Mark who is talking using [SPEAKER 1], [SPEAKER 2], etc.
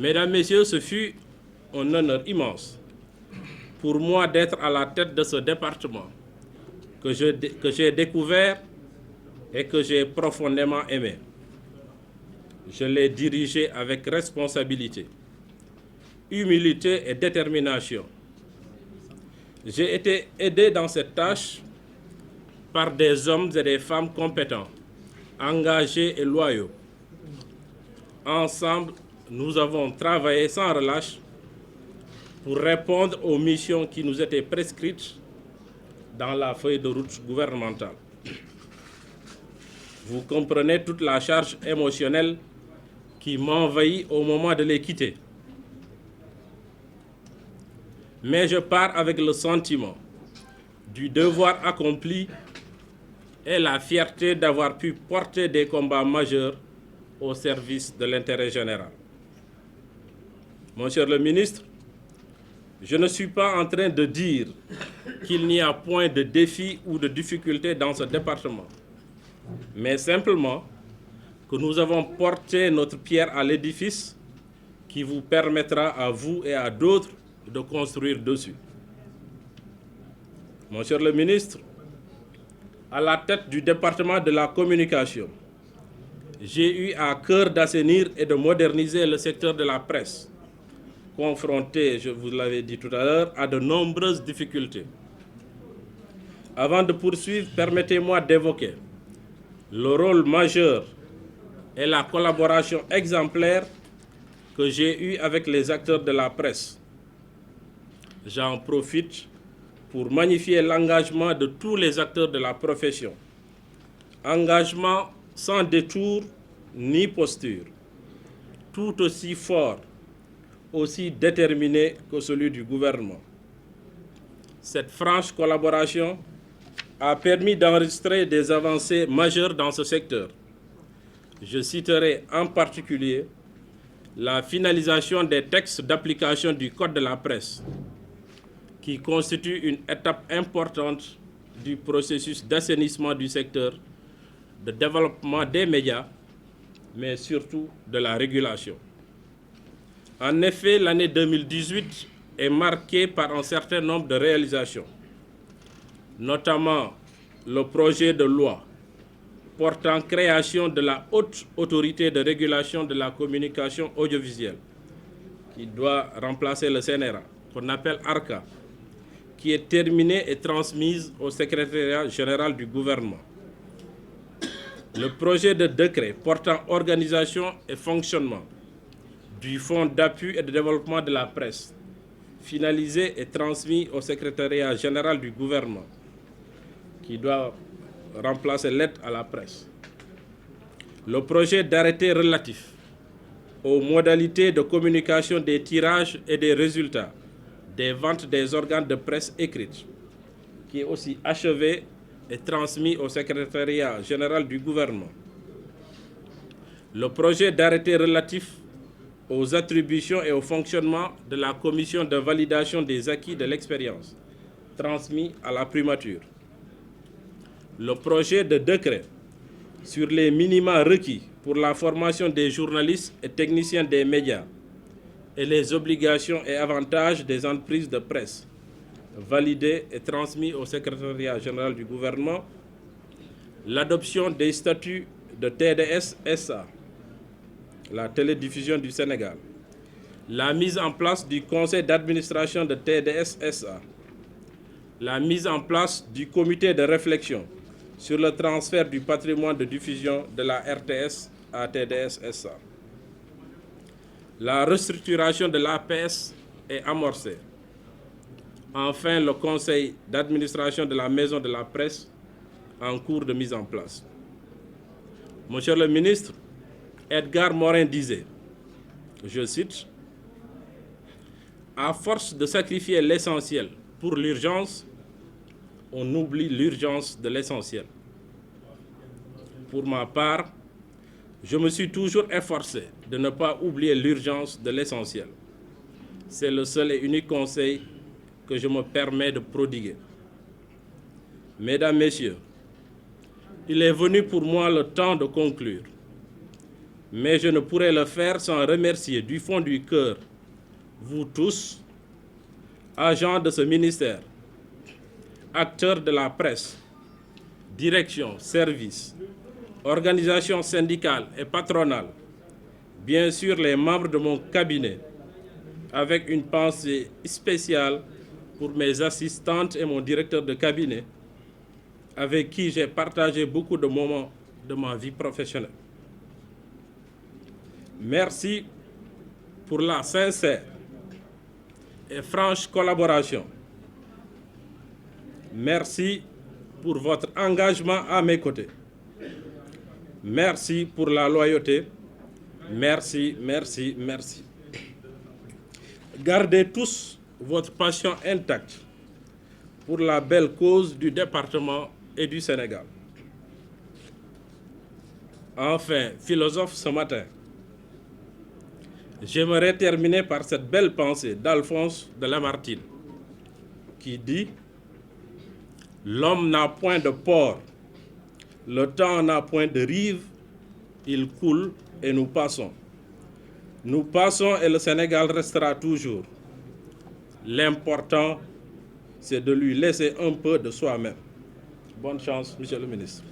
[SPEAKER 1] Mesdames, Messieurs, ce fut un honneur immense pour moi d'être à la tête de ce département que j'ai découvert et que j'ai profondément aimé. Je l'ai dirigé avec responsabilité, humilité et détermination. J'ai été aidé dans cette tâche par des hommes et des femmes compétents, engagés et loyaux. Ensemble, nous avons travaillé sans relâche pour répondre aux missions qui nous étaient prescrites dans la feuille de route gouvernementale. Vous comprenez toute la charge émotionnelle qui m'envahit au moment de les quitter. Mais je pars avec le sentiment du devoir accompli et la fierté d'avoir pu porter des combats majeurs au service de l'intérêt général. Monsieur le ministre, je ne suis pas en train de dire qu'il n'y a point de défis ou de difficultés dans ce département, mais simplement que nous avons porté notre pierre à l'édifice qui vous permettra à vous et à d'autres de construire dessus. Monsieur le ministre, à la tête du département de la communication, j'ai eu à cœur d'assainir et de moderniser le secteur de la presse, confronté, je vous l'avais dit tout à l'heure, à de nombreuses difficultés. Avant de poursuivre, permettez-moi d'évoquer le rôle majeur et la collaboration exemplaire que j'ai eue avec les acteurs de la presse. J'en profite pour magnifier l'engagement de tous les acteurs de la profession. Engagement sans détour ni posture, tout aussi fort, aussi déterminé que celui du gouvernement. Cette franche collaboration a permis d'enregistrer des avancées majeures dans ce secteur. Je citerai en particulier la finalisation des textes d'application du Code de la presse, qui constitue une étape importante du processus d'assainissement du secteur, de développement des médias, mais surtout de la régulation. En effet, l'année 2018 est marquée par un certain nombre de réalisations, notamment le projet de loi portant création de la Haute Autorité de régulation de la communication audiovisuelle, qui doit remplacer le CNRA, qu'on appelle ARCA, qui est terminée et transmise au secrétariat général du gouvernement. Le projet de décret portant organisation et fonctionnement du Fonds d'appui et de développement de la presse, finalisé et transmis au secrétariat général du gouvernement, qui doit remplacer l'aide à la presse. Le projet d'arrêté relatif aux modalités de communication des tirages et des résultats des ventes des organes de presse écrites, qui est aussi achevé et transmis au secrétariat général du gouvernement. Le projet d'arrêté relatif aux attributions et au fonctionnement de la commission de validation des acquis de l'expérience, transmis à la primature. Le projet de décret sur les minima requis pour la formation des journalistes et techniciens des médias et les obligations et avantages des entreprises de presse, validé et transmis au secrétariat général du gouvernement. L'adoption des statuts de TDS SA, la télédiffusion du Sénégal. La mise en place du conseil d'administration de TDS SA. La mise en place du comité de réflexion sur le transfert du patrimoine de diffusion de la RTS à TDS SA. La restructuration de l'APS est amorcée. Enfin, le conseil d'administration de la Maison de la Presse en cours de mise en place. Monsieur le ministre, Edgar Morin disait, je cite, « À force de sacrifier l'essentiel pour l'urgence, on oublie l'urgence de l'essentiel. » Pour ma part, je me suis toujours efforcé de ne pas oublier l'urgence de l'essentiel. C'est le seul et unique conseil que je me permets de prodiguer. Mesdames, Messieurs, il est venu pour moi le temps de conclure. mais je ne pourrais le faire sans remercier du fond du cœur vous tous, agents de ce ministère, acteurs de la presse, direction, services, organisations syndicales et patronales, bien sûr les membres de mon cabinet, avec une pensée spéciale pour mes assistantes et mon directeur de cabinet, avec qui j'ai partagé beaucoup de moments de ma vie professionnelle. Merci pour la sincère et franche collaboration. Merci pour votre engagement à mes côtés. Merci pour la loyauté. Merci, merci, merci. Gardez tous votre passion intacte pour la belle cause du département et du Sénégal. Enfin, philosophe ce matin, j'aimerais terminer par cette belle pensée d'Alphonse de Lamartine qui dit « L'homme n'a point de port, le temps n'a point de rive, il coule et nous passons. Nous passons et le Sénégal restera toujours. L'important, c'est de lui laisser un peu de soi-même. » Bonne chance, Monsieur le ministre.